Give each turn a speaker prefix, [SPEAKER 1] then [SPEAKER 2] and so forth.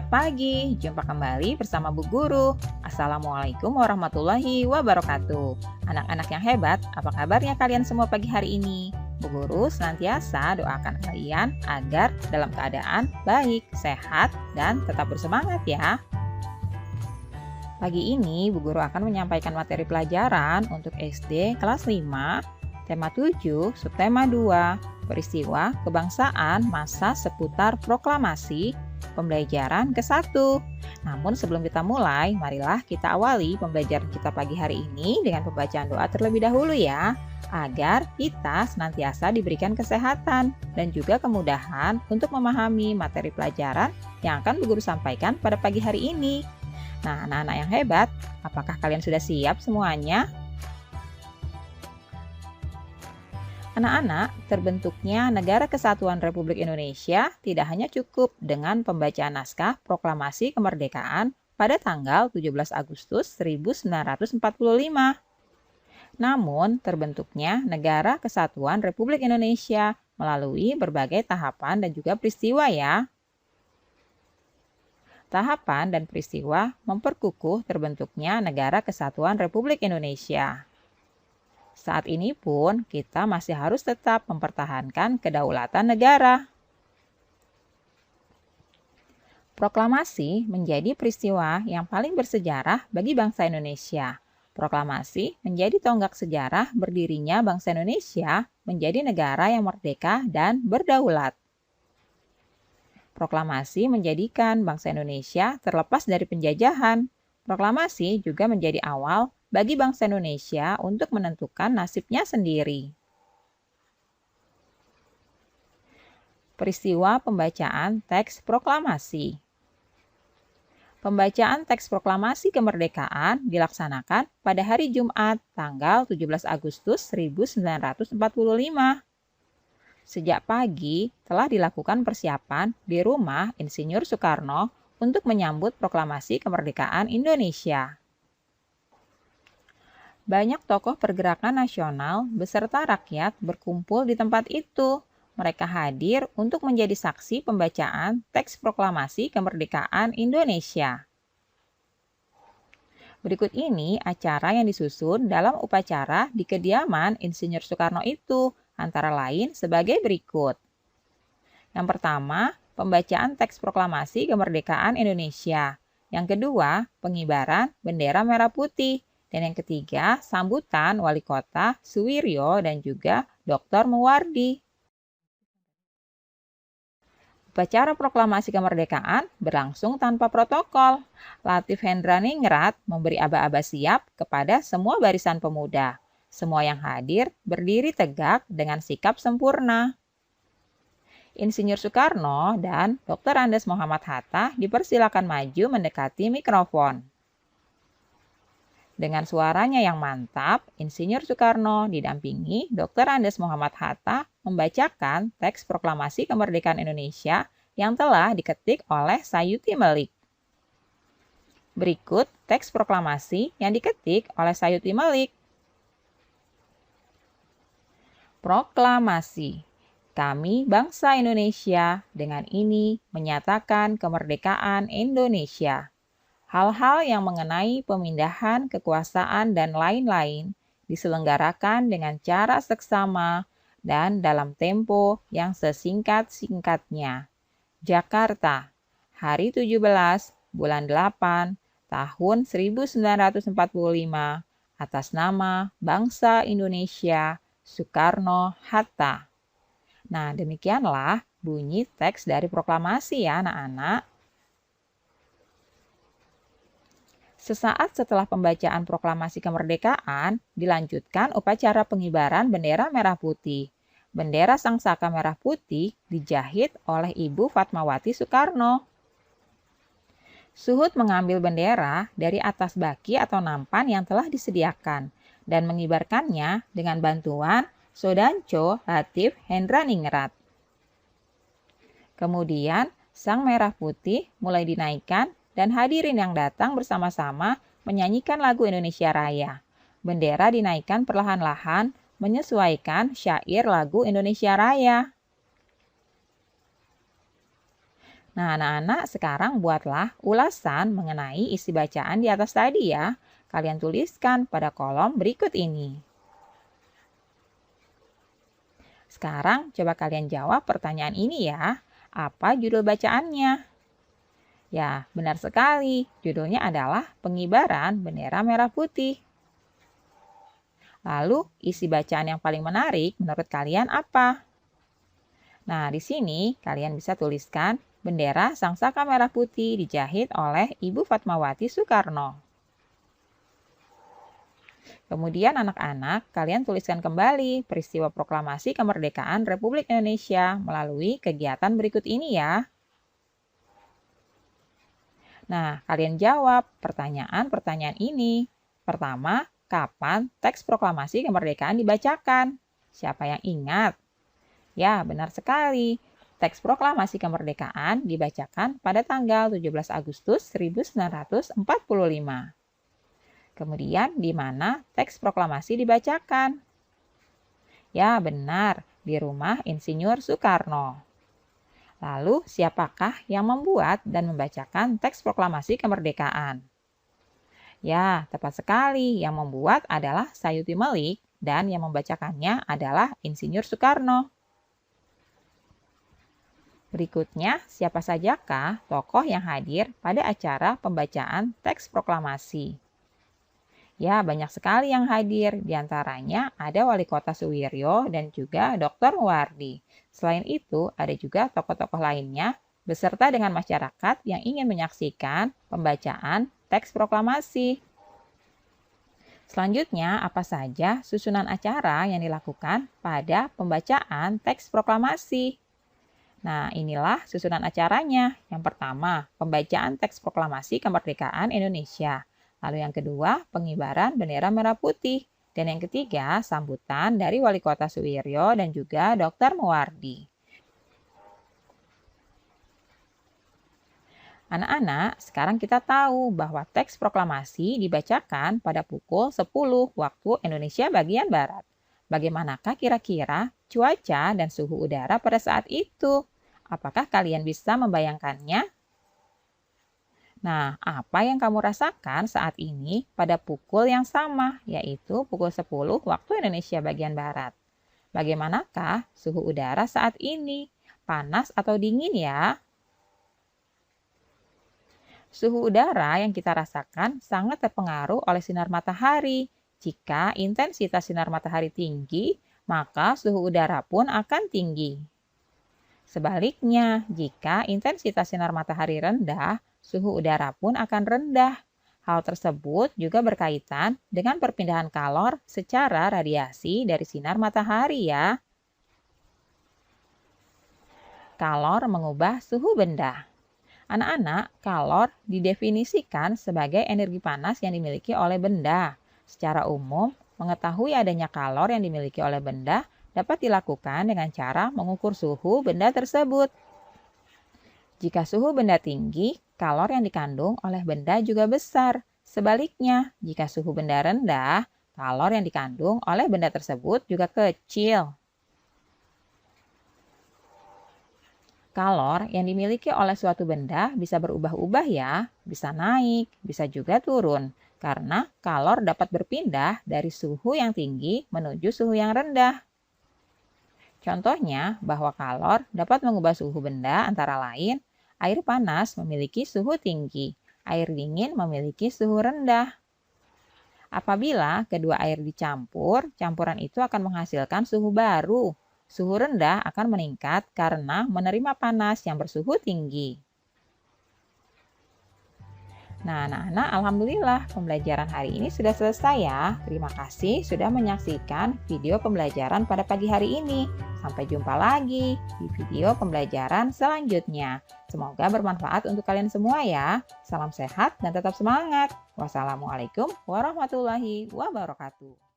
[SPEAKER 1] Selamat pagi, jumpa kembali bersama Bu Guru. Assalamualaikum warahmatullahi wabarakatuh. Anak-anak yang hebat, apa kabarnya kalian semua pagi hari ini? Bu Guru senantiasa doakan kalian agar dalam keadaan baik, sehat, dan tetap bersemangat ya. Pagi ini Bu Guru akan menyampaikan materi pelajaran untuk SD kelas 5, tema 7, subtema 2, peristiwa kebangsaan masa seputar proklamasi, pembelajaran ke-1. Namun sebelum kita mulai, marilah kita awali pembelajaran kita pagi hari ini dengan pembacaan doa terlebih dahulu ya, agar kita senantiasa diberikan kesehatan dan juga kemudahan untuk memahami materi pelajaran yang akan Bu Guru sampaikan pada pagi hari ini. Nah, anak-anak yang hebat, apakah kalian sudah siap semuanya? Anak-anak, terbentuknya Negara Kesatuan Republik Indonesia tidak hanya cukup dengan pembacaan naskah Proklamasi Kemerdekaan pada tanggal 17 Agustus 1945. Namun, terbentuknya Negara Kesatuan Republik Indonesia melalui berbagai tahapan dan juga peristiwa ya. Tahapan dan peristiwa memperkukuh terbentuknya Negara Kesatuan Republik Indonesia. Saat ini pun kita masih harus tetap mempertahankan kedaulatan negara. Proklamasi menjadi peristiwa yang paling bersejarah bagi bangsa Indonesia. Proklamasi menjadi tonggak sejarah berdirinya bangsa Indonesia menjadi negara yang merdeka dan berdaulat. Proklamasi menjadikan bangsa Indonesia terlepas dari penjajahan. Proklamasi juga menjadi awal bagi bangsa Indonesia untuk menentukan nasibnya sendiri. Peristiwa pembacaan teks proklamasi. Pembacaan teks proklamasi kemerdekaan dilaksanakan pada hari Jumat, tanggal 17 Agustus 1945. Sejak pagi telah dilakukan persiapan di rumah Insinyur Soekarno untuk menyambut proklamasi kemerdekaan Indonesia. Banyak tokoh pergerakan nasional beserta rakyat berkumpul di tempat itu. Mereka hadir untuk menjadi saksi pembacaan teks proklamasi kemerdekaan Indonesia. Berikut ini acara yang disusun dalam upacara di kediaman Insinyur Soekarno itu, antara lain sebagai berikut. Yang pertama, pembacaan teks proklamasi kemerdekaan Indonesia. Yang kedua, pengibaran bendera merah putih. Dan yang ketiga, sambutan Wali Kota Suwiryo dan juga Dr. Muwardi. Upacara proklamasi kemerdekaan berlangsung tanpa protokol. Latif Hendraningrat memberi aba-aba siap kepada semua barisan pemuda. Semua yang hadir berdiri tegak dengan sikap sempurna. Insinyur Soekarno dan Dr. Andes Muhammad Hatta dipersilakan maju mendekati mikrofon. Dengan suaranya yang mantap, Insinyur Soekarno didampingi Dr. Andes Muhammad Hatta membacakan teks proklamasi kemerdekaan Indonesia yang telah diketik oleh Sayuti Melik. Berikut teks proklamasi yang diketik oleh Sayuti Melik. Proklamasi. Kami bangsa Indonesia dengan ini menyatakan kemerdekaan Indonesia. Hal-hal yang mengenai pemindahan kekuasaan dan lain-lain diselenggarakan dengan cara seksama dan dalam tempo yang sesingkat-singkatnya. Jakarta, hari 17 bulan 8 tahun 1945 atas nama bangsa Indonesia Soekarno-Hatta. Nah, demikianlah bunyi teks dari proklamasi ya anak-anak. Sesaat setelah pembacaan proklamasi kemerdekaan, dilanjutkan upacara pengibaran bendera merah putih. Bendera Sang Saka merah putih dijahit oleh Ibu Fatmawati Soekarno. Suhud mengambil bendera dari atas baki atau nampan yang telah disediakan dan mengibarkannya dengan bantuan Sodanco Latif Hendraningrat. Kemudian, sang merah putih mulai dinaikkan dan hadirin yang datang bersama-sama menyanyikan lagu Indonesia Raya. Bendera dinaikkan perlahan-lahan menyesuaikan syair lagu Indonesia Raya. Nah, anak-anak sekarang buatlah ulasan mengenai isi bacaan di atas tadi ya. Kalian tuliskan pada kolom berikut ini. Sekarang coba kalian jawab pertanyaan ini ya. Apa judul bacaannya? Ya, benar sekali. Judulnya adalah Pengibaran Bendera Merah Putih. Lalu, isi bacaan yang paling menarik menurut kalian apa? Nah, di sini kalian bisa tuliskan bendera Sang Saka Merah Putih dijahit oleh Ibu Fatmawati Soekarno. Kemudian anak-anak, kalian tuliskan kembali peristiwa proklamasi kemerdekaan Republik Indonesia melalui kegiatan berikut ini ya. Nah, kalian jawab pertanyaan-pertanyaan ini. Pertama, kapan teks proklamasi kemerdekaan dibacakan? Siapa yang ingat? Ya, benar sekali. Teks proklamasi kemerdekaan dibacakan pada tanggal 17 Agustus 1945. Kemudian, di mana teks proklamasi dibacakan? Ya, benar, di rumah Insinyur Soekarno. Lalu, siapakah yang membuat dan membacakan teks proklamasi kemerdekaan? Ya, tepat sekali. Yang membuat adalah Sayuti Melik dan yang membacakannya adalah Insinyur Soekarno. Berikutnya, siapa sajakah tokoh yang hadir pada acara pembacaan teks proklamasi? Ya, banyak sekali yang hadir. Di antaranya ada Wali Kota Suwiryo dan juga Dr. Muwardi. Selain itu, ada juga tokoh-tokoh lainnya beserta dengan masyarakat yang ingin menyaksikan pembacaan teks proklamasi. Selanjutnya, apa saja susunan acara yang dilakukan pada pembacaan teks proklamasi? Nah, inilah susunan acaranya. Yang pertama, pembacaan teks proklamasi kemerdekaan Indonesia. Lalu yang kedua, pengibaran bendera merah putih. Dan yang ketiga, sambutan dari Wali Kota Suwiryo dan juga Dr. Muwardi. Anak-anak, sekarang kita tahu bahwa teks proklamasi dibacakan pada pukul 10 waktu Indonesia bagian Barat. Bagaimanakah kira-kira cuaca dan suhu udara pada saat itu? Apakah kalian bisa membayangkannya? Nah, apa yang kamu rasakan saat ini pada pukul yang sama, yaitu pukul 10 waktu Indonesia bagian Barat? Bagaimanakah suhu udara saat ini? Panas atau dingin ya? Suhu udara yang kita rasakan sangat terpengaruh oleh sinar matahari. Jika intensitas sinar matahari tinggi, maka suhu udara pun akan tinggi. Sebaliknya, jika intensitas sinar matahari rendah, suhu udara pun akan rendah. Hal tersebut juga berkaitan dengan perpindahan kalor secara radiasi dari sinar matahari ya. Kalor mengubah suhu benda. Anak-anak, kalor didefinisikan sebagai energi panas yang dimiliki oleh benda. Secara umum, mengetahui adanya kalor yang dimiliki oleh benda dapat dilakukan dengan cara mengukur suhu benda tersebut. Jika suhu benda tinggi, kalor yang dikandung oleh benda juga besar. Sebaliknya, jika suhu benda rendah, kalor yang dikandung oleh benda tersebut juga kecil. Kalor yang dimiliki oleh suatu benda bisa berubah-ubah ya, bisa naik, bisa juga turun. Karena kalor dapat berpindah dari suhu yang tinggi menuju suhu yang rendah. Contohnya bahwa kalor dapat mengubah suhu benda antara lain, air panas memiliki suhu tinggi, air dingin memiliki suhu rendah. Apabila kedua air dicampur, campuran itu akan menghasilkan suhu baru. Suhu rendah akan meningkat karena menerima panas yang bersuhu tinggi. Nah, anak-anak, alhamdulillah pembelajaran hari ini sudah selesai ya. Terima kasih sudah menyaksikan video pembelajaran pada pagi hari ini. Sampai jumpa lagi di video pembelajaran selanjutnya. Semoga bermanfaat untuk kalian semua ya. Salam sehat dan tetap semangat. Wassalamualaikum warahmatullahi wabarakatuh.